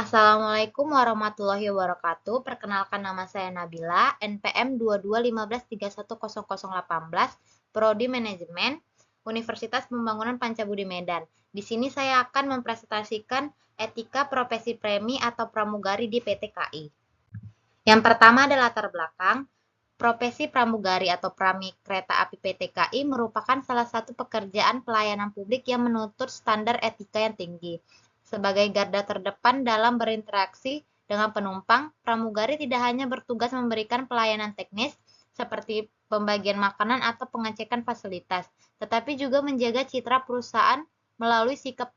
Assalamualaikum warahmatullahi wabarakatuh. Perkenalkan nama saya Nabila, NPM 2215310018, Prodi Manajemen, Universitas Pembangunan Pancabudi Medan. Di sini saya akan mempresentasikan etika profesi premi atau pramugari di PT KAI. Yang pertama adalah latar belakang. Profesi pramugari atau prami kereta api PT KAI merupakan salah satu pekerjaan pelayanan publik yang menuntut standar etika yang tinggi. Sebagai garda terdepan dalam berinteraksi dengan penumpang, pramugari tidak hanya bertugas memberikan pelayanan teknis seperti pembagian makanan atau pengecekan fasilitas, tetapi juga menjaga citra perusahaan melalui sikap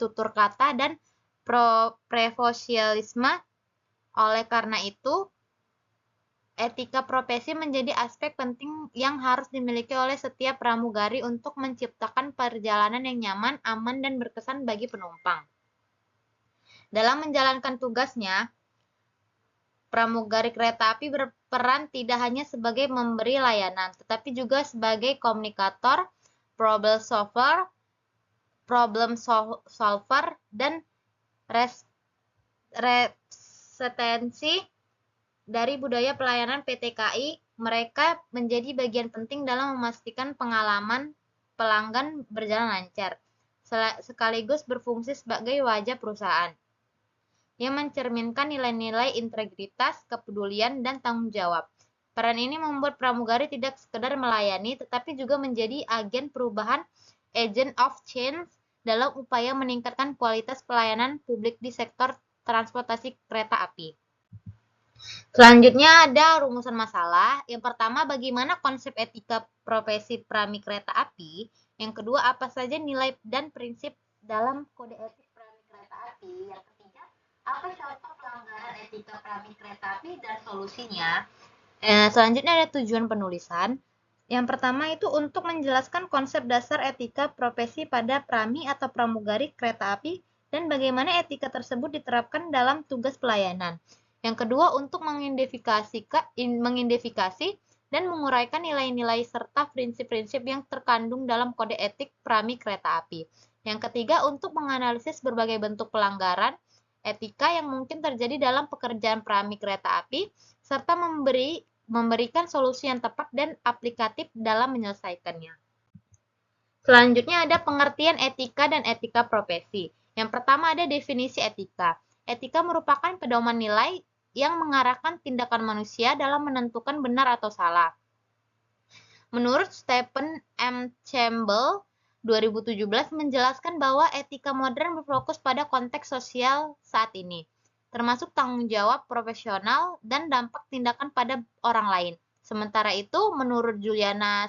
tutur kata dan profesionalisme. Oleh karena itu, etika profesi menjadi aspek penting yang harus dimiliki oleh setiap pramugari untuk menciptakan perjalanan yang nyaman, aman, dan berkesan bagi penumpang. Dalam menjalankan tugasnya, pramugari kereta api berperan tidak hanya sebagai memberi layanan, tetapi juga sebagai komunikator, problem solver, dan representansi dari budaya pelayanan PT KAI. Mereka menjadi bagian penting dalam memastikan pengalaman pelanggan berjalan lancar, sekaligus berfungsi sebagai wajah perusahaan yang mencerminkan nilai-nilai integritas, kepedulian, dan tanggung jawab. Peran ini membuat pramugari tidak sekedar melayani, tetapi juga menjadi agen perubahan, agent of change, dalam upaya meningkatkan kualitas pelayanan publik di sektor transportasi kereta api. Selanjutnya ada rumusan masalah. Yang pertama, bagaimana konsep etika profesi prami kereta api. Yang kedua, apa saja nilai dan prinsip dalam kode etik prami kereta api. Yang ketiga, apa contoh pelanggaran etika prami kereta api dan solusinya. Selanjutnya ada tujuan penulisan. Yang pertama itu untuk menjelaskan konsep dasar etika profesi pada prami atau pramugari kereta api dan bagaimana etika tersebut diterapkan dalam tugas pelayanan. Yang kedua, untuk mengidentifikasi dan menguraikan nilai-nilai serta prinsip-prinsip yang terkandung dalam kode etik prami kereta api. Yang ketiga, untuk menganalisis berbagai bentuk pelanggaran etika yang mungkin terjadi dalam pekerjaan prami kereta api, serta memberikan solusi yang tepat dan aplikatif dalam menyelesaikannya. Selanjutnya ada pengertian etika dan etika profesi. Yang pertama ada definisi etika. Etika merupakan pedoman nilai yang mengarahkan tindakan manusia dalam menentukan benar atau salah. Menurut Stephen M. Campbell, 2017 menjelaskan bahwa etika modern berfokus pada konteks sosial saat ini, termasuk tanggung jawab profesional dan dampak tindakan pada orang lain. Sementara itu, menurut Juliana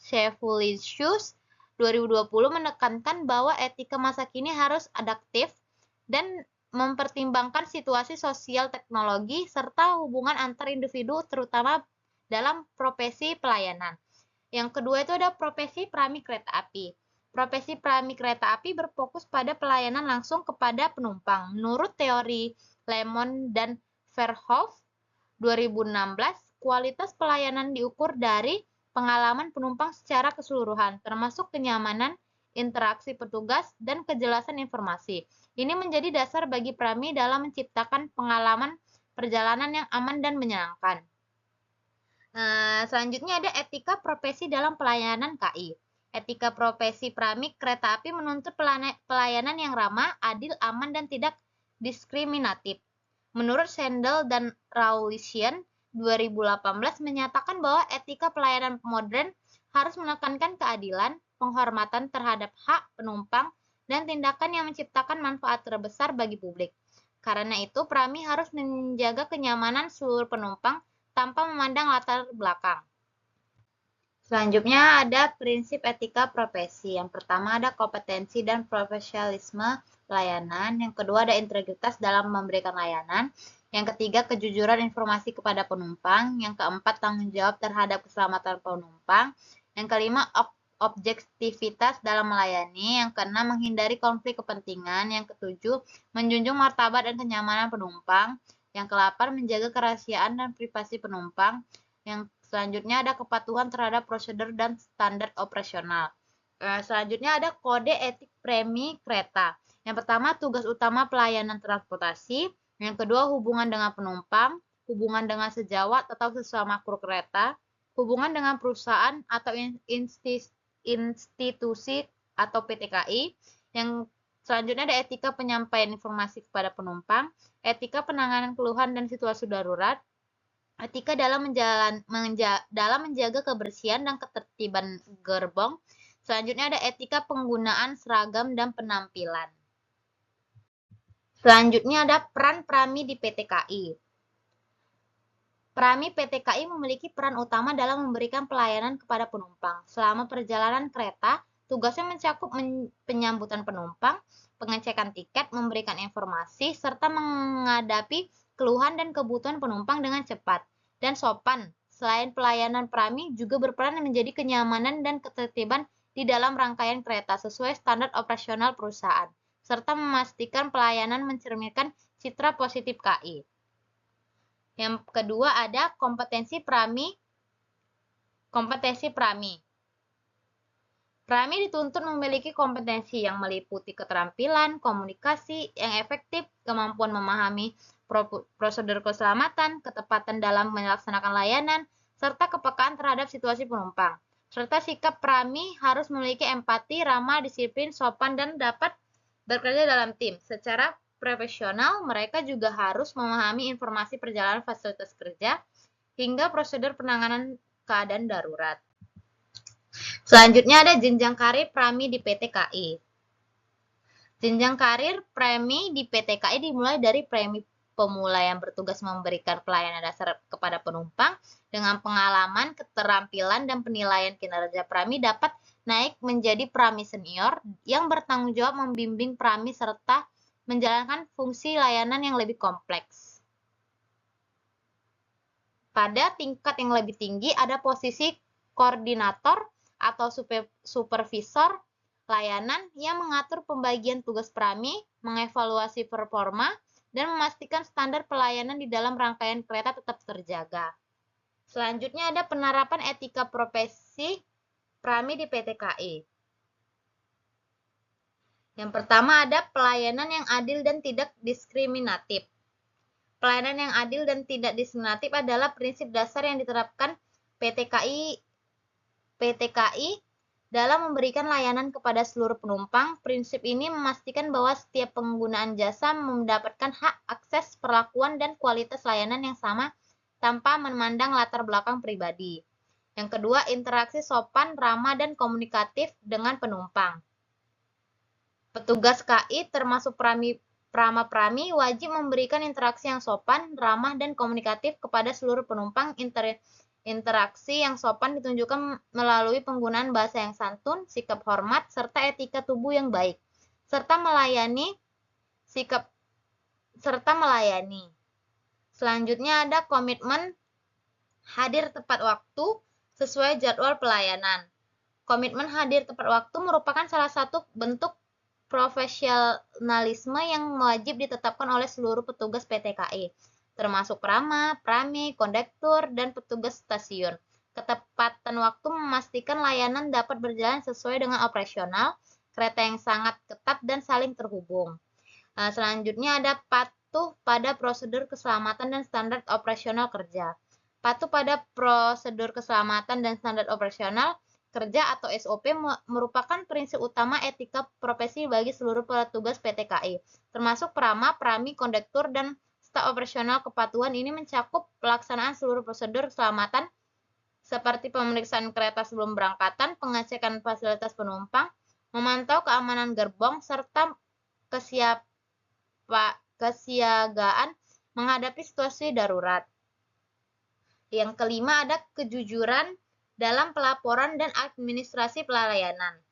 Sevulicius, 2020 menekankan bahwa etika masa kini harus adaptif dan mempertimbangkan situasi sosial teknologi serta hubungan antar individu terutama dalam profesi pelayanan. Yang kedua itu ada profesi prami kereta api. Profesi prami kereta api berfokus pada pelayanan langsung kepada penumpang. Menurut teori Lemon dan Verhoef 2016, kualitas pelayanan diukur dari pengalaman penumpang secara keseluruhan, termasuk kenyamanan, interaksi petugas, dan kejelasan informasi. Ini menjadi dasar bagi prami dalam menciptakan pengalaman perjalanan yang aman dan menyenangkan. Selanjutnya ada etika profesi dalam pelayanan KAI. Etika profesi prami kereta api menuntut pelayanan yang ramah, adil, aman, dan tidak diskriminatif. Menurut Sandel dan Raulisian, 2018 menyatakan bahwa etika pelayanan modern harus menekankan keadilan, penghormatan terhadap hak penumpang, dan tindakan yang menciptakan manfaat terbesar bagi publik. Karena itu, prami harus menjaga kenyamanan seluruh penumpang tanpa memandang latar belakang. Selanjutnya ada prinsip etika profesi. Yang pertama ada kompetensi dan profesionalisme pelayanan. Yang kedua ada integritas dalam memberikan layanan. Yang ketiga kejujuran informasi kepada penumpang. Yang keempat tanggung jawab terhadap keselamatan penumpang. Yang kelima objektivitas dalam melayani. Yang keenam menghindari konflik kepentingan. Yang ketujuh menjunjung martabat dan kenyamanan penumpang. Yang ke-8 menjaga kerahasiaan dan privasi penumpang. Yang selanjutnya ada kepatuhan terhadap prosedur dan standar operasional. Selanjutnya ada kode etik premi kereta. Yang pertama, tugas utama pelayanan transportasi. Yang kedua, hubungan dengan penumpang, hubungan dengan sejawat atau sesama kru kereta, hubungan dengan perusahaan atau institusi atau PTKI. Yang selanjutnya ada etika penyampaian informasi kepada penumpang, etika penanganan keluhan dan situasi darurat, etika dalam menjaga kebersihan dan ketertiban gerbong. Selanjutnya ada etika penggunaan seragam dan penampilan. Selanjutnya ada peran Prami di PTKI. Prami PTKI memiliki peran utama dalam memberikan pelayanan kepada penumpang. Selama perjalanan kereta, tugasnya mencakup penyambutan penumpang, pengecekan tiket, memberikan informasi, serta menghadapi keluhan dan kebutuhan penumpang dengan cepat dan sopan. Selain pelayanan Prami juga berperan menjadi kenyamanan dan ketertiban di dalam rangkaian kereta sesuai standar operasional perusahaan, serta memastikan pelayanan mencerminkan citra positif KI. Yang kedua ada kompetensi Prami. Kompetensi Prami. Prami dituntut memiliki kompetensi yang meliputi keterampilan, komunikasi yang efektif, kemampuan memahami prosedur keselamatan, ketepatan dalam melaksanakan layanan, serta kepekaan terhadap situasi penumpang. Serta sikap Prami harus memiliki empati, ramah, disiplin, sopan, dan dapat bekerja dalam tim. Secara profesional, mereka juga harus memahami informasi perjalanan fasilitas kerja hingga prosedur penanganan keadaan darurat. Selanjutnya ada jenjang karir Prami di PT KAI. Jenjang karir Prami di PT KAI dimulai dari Prami pemula yang bertugas memberikan pelayanan dasar kepada penumpang. Dengan pengalaman, keterampilan, dan penilaian kinerja Prami dapat naik menjadi Prami senior yang bertanggung jawab membimbing Prami serta menjalankan fungsi layanan yang lebih kompleks. Pada tingkat yang lebih tinggi ada posisi koordinator atau supervisor layanan yang mengatur pembagian tugas Prami, mengevaluasi performa, dan memastikan standar pelayanan di dalam rangkaian kereta tetap terjaga. Selanjutnya ada penerapan etika profesi Prami di PT KAI. Yang pertama ada pelayanan yang adil dan tidak diskriminatif. Pelayanan yang adil dan tidak diskriminatif adalah prinsip dasar yang diterapkan PT KAI dalam memberikan layanan kepada seluruh penumpang. Prinsip ini memastikan bahwa setiap penggunaan jasa mendapatkan hak akses, perlakuan, dan kualitas layanan yang sama tanpa memandang latar belakang pribadi. Yang kedua, interaksi sopan, ramah, dan komunikatif dengan penumpang. Petugas KAI termasuk Prama-Prami wajib memberikan interaksi yang sopan, ramah, dan komunikatif kepada seluruh penumpang. Interaksi yang sopan ditunjukkan melalui penggunaan bahasa yang santun, sikap hormat, serta etika tubuh yang baik, serta melayani. Selanjutnya ada komitmen hadir tepat waktu sesuai jadwal pelayanan. Komitmen hadir tepat waktu merupakan salah satu bentuk profesionalisme yang wajib ditetapkan oleh seluruh petugas PT KAI, termasuk Prama, Prami, kondektur, dan petugas stasiun. Ketepatan waktu memastikan layanan dapat berjalan sesuai dengan operasional, kereta yang sangat ketat dan saling terhubung. Selanjutnya ada patuh pada prosedur keselamatan dan standar operasional kerja. Patuh pada prosedur keselamatan dan standar operasional kerja atau SOP merupakan prinsip utama etika profesi bagi seluruh petugas PT KAI, termasuk Prama, Prami, kondektur, dan staf operasional. Kepatuhan ini mencakup pelaksanaan seluruh prosedur keselamatan seperti pemeriksaan kereta sebelum berangkatan, pengecekan fasilitas penumpang, memantau keamanan gerbong, serta kesiagaan menghadapi situasi darurat. Yang kelima ada kejujuran dalam pelaporan dan administrasi pelayanan.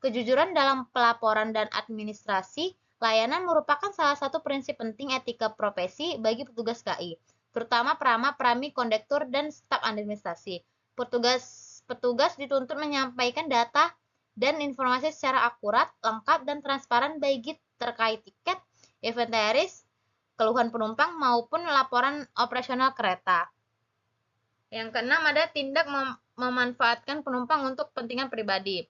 Kejujuran dalam pelaporan dan administrasi layanan merupakan salah satu prinsip penting etika profesi bagi petugas KAI, terutama Prama, Prami, kondektur, dan staf administrasi. Petugas dituntut menyampaikan data dan informasi secara akurat, lengkap, dan transparan baik terkait tiket, inventaris, keluhan penumpang, maupun laporan operasional kereta. Yang keenam ada tindak memanfaatkan penumpang untuk kepentingan pribadi.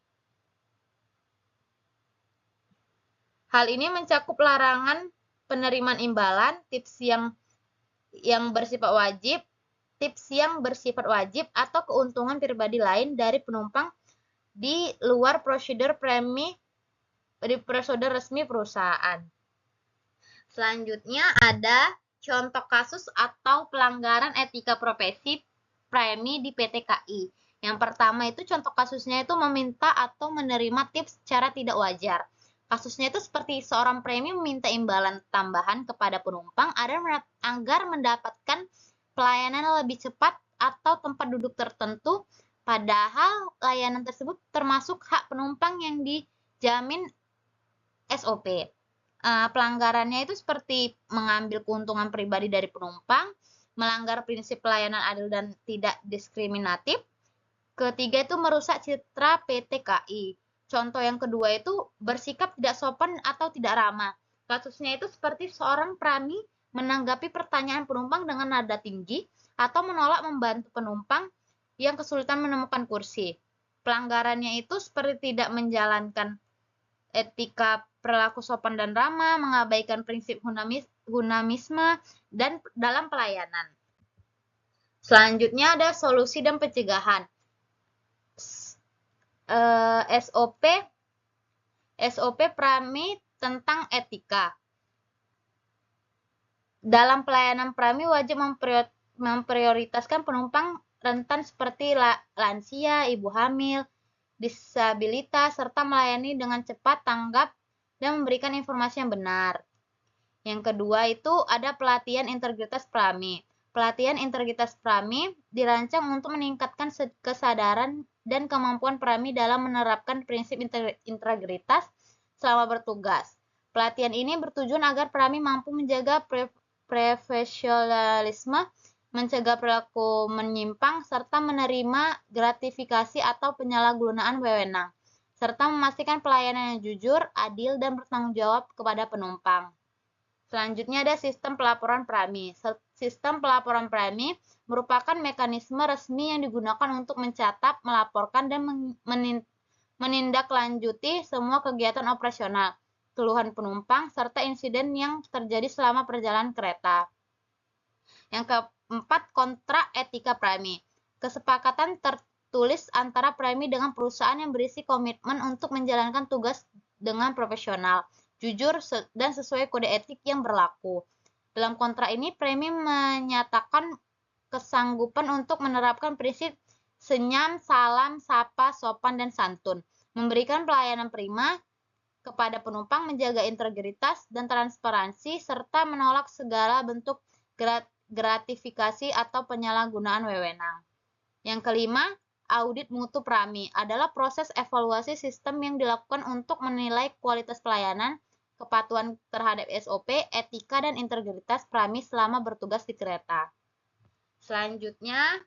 Hal ini mencakup larangan penerimaan imbalan, tips yang bersifat wajib atau keuntungan pribadi lain dari penumpang di luar prosedur resmi perusahaan. Selanjutnya ada contoh kasus atau pelanggaran etika profesi premi di PT KAI. Yang pertama itu contoh kasusnya itu meminta atau menerima tips secara tidak wajar. Kasusnya itu seperti seorang premi meminta imbalan tambahan kepada penumpang agar mendapatkan pelayanan lebih cepat atau tempat duduk tertentu, padahal layanan tersebut termasuk hak penumpang yang dijamin SOP. Pelanggarannya itu seperti mengambil keuntungan pribadi dari penumpang, melanggar prinsip pelayanan adil dan tidak diskriminatif. Ketiga itu merusak citra PT KAI. Contoh yang kedua itu bersikap tidak sopan atau tidak ramah. Kasusnya itu seperti seorang prami menanggapi pertanyaan penumpang dengan nada tinggi atau menolak membantu penumpang yang kesulitan menemukan kursi. Pelanggarannya itu seperti tidak menjalankan etika perilaku sopan dan ramah, mengabaikan prinsip humanisme dan dalam pelayanan. Selanjutnya ada solusi dan pencegahan. SOP Prami tentang etika. Dalam pelayanan Prami wajib memprioritaskan penumpang rentan seperti lansia, ibu hamil, disabilitas, serta melayani dengan cepat, tanggap, dan memberikan informasi yang benar. Yang kedua itu ada pelatihan integritas Prami. Pelatihan integritas Prami dirancang untuk meningkatkan kesadaran dan kemampuan Prami dalam menerapkan prinsip integritas selama bertugas. Pelatihan ini bertujuan agar Prami mampu menjaga profesionalisme, mencegah perilaku menyimpang, serta menerima gratifikasi atau penyalahgunaan wewenang, serta memastikan pelayanan yang jujur, adil, dan bertanggung jawab kepada penumpang. Selanjutnya ada sistem pelaporan Prami. Sistem pelaporan Prami merupakan mekanisme resmi yang digunakan untuk mencatat, melaporkan, dan menindaklanjuti semua kegiatan operasional, keluhan penumpang, serta insiden yang terjadi selama perjalanan kereta. Yang keempat, kontrak etika Prami. Kesepakatan tertulis antara Prami dengan perusahaan yang berisi komitmen untuk menjalankan tugas dengan profesional, jujur, dan sesuai kode etik yang berlaku. Dalam kontrak ini, Prami menyatakan kesanggupan untuk menerapkan prinsip senyam, salam, sapa, sopan, dan santun, memberikan pelayanan prima kepada penumpang, menjaga integritas dan transparansi, serta menolak segala bentuk gratifikasi atau penyalahgunaan wewenang. Yang kelima, audit mutu Prami adalah proses evaluasi sistem yang dilakukan untuk menilai kualitas pelayanan, kepatuhan terhadap SOP, etika, dan integritas Prami selama bertugas di kereta. Selanjutnya,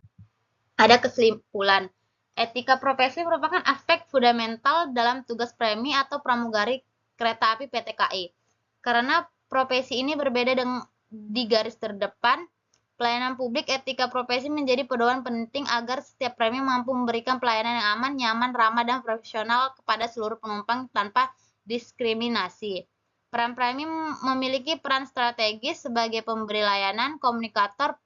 ada kesimpulan. Etika profesi merupakan aspek fundamental dalam tugas Prami atau pramugari kereta api PT KAI. Karena profesi ini berbeda di garis terdepan, pelayanan publik etika profesi menjadi pedoman penting agar setiap Prami mampu memberikan pelayanan yang aman, nyaman, ramah, dan profesional kepada seluruh penumpang tanpa diskriminasi. Peran Prami memiliki peran strategis sebagai pemberi layanan, komunikator,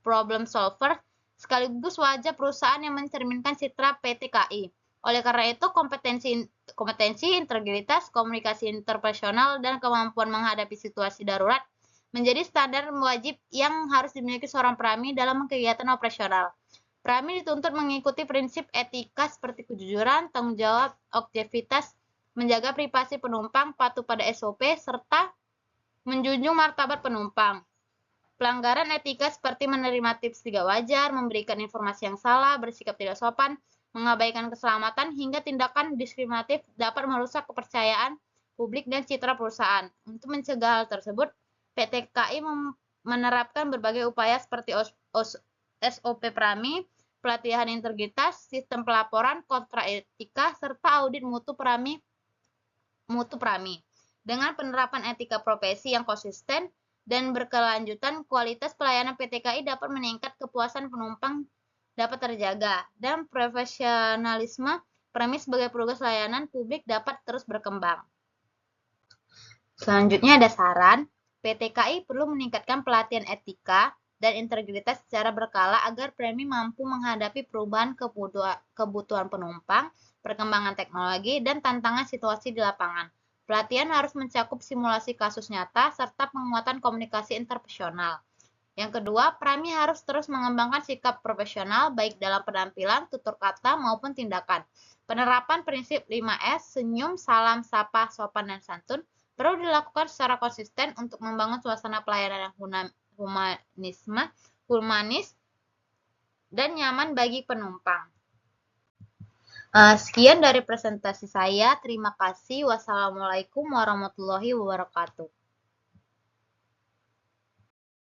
problem solver, sekaligus wajah perusahaan yang mencerminkan citra PT KAI. Oleh karena itu, kompetensi, integritas, komunikasi interpersonal, dan kemampuan menghadapi situasi darurat menjadi standar wajib yang harus dimiliki seorang Prami dalam kegiatan operasional. Prami dituntut mengikuti prinsip etika seperti kejujuran, tanggung jawab, objektivitas, menjaga privasi penumpang, patuh pada SOP, serta menjunjung martabat penumpang. Pelanggaran etika seperti menerima tips tidak wajar, memberikan informasi yang salah, bersikap tidak sopan, mengabaikan keselamatan, hingga tindakan diskriminatif dapat merusak kepercayaan publik dan citra perusahaan. Untuk mencegah hal tersebut, PT KAI menerapkan berbagai upaya seperti SOP Prami, pelatihan integritas, sistem pelaporan, kontrak etika, serta audit mutu Prami. Dengan penerapan etika profesi yang konsisten dan berkelanjutan, kualitas pelayanan PT KAI dapat meningkat, kepuasan penumpang dapat terjaga, dan profesionalisme Prami sebagai petugas layanan publik dapat terus berkembang. Selanjutnya ada saran, PT KAI perlu meningkatkan pelatihan etika dan integritas secara berkala agar premi mampu menghadapi perubahan kebutuhan penumpang, perkembangan teknologi, dan tantangan situasi di lapangan. Pelatihan harus mencakup simulasi kasus nyata serta penguatan komunikasi interpersonal. Yang kedua, premi harus terus mengembangkan sikap profesional baik dalam penampilan, tutur kata, maupun tindakan. Penerapan prinsip 5S, senyum, salam, sapa, sopan, dan santun, perlu dilakukan secara konsisten untuk membangun suasana pelayanan yang humanis, dan nyaman bagi penumpang. Sekian dari presentasi saya. Terima kasih. Wassalamualaikum warahmatullahi wabarakatuh.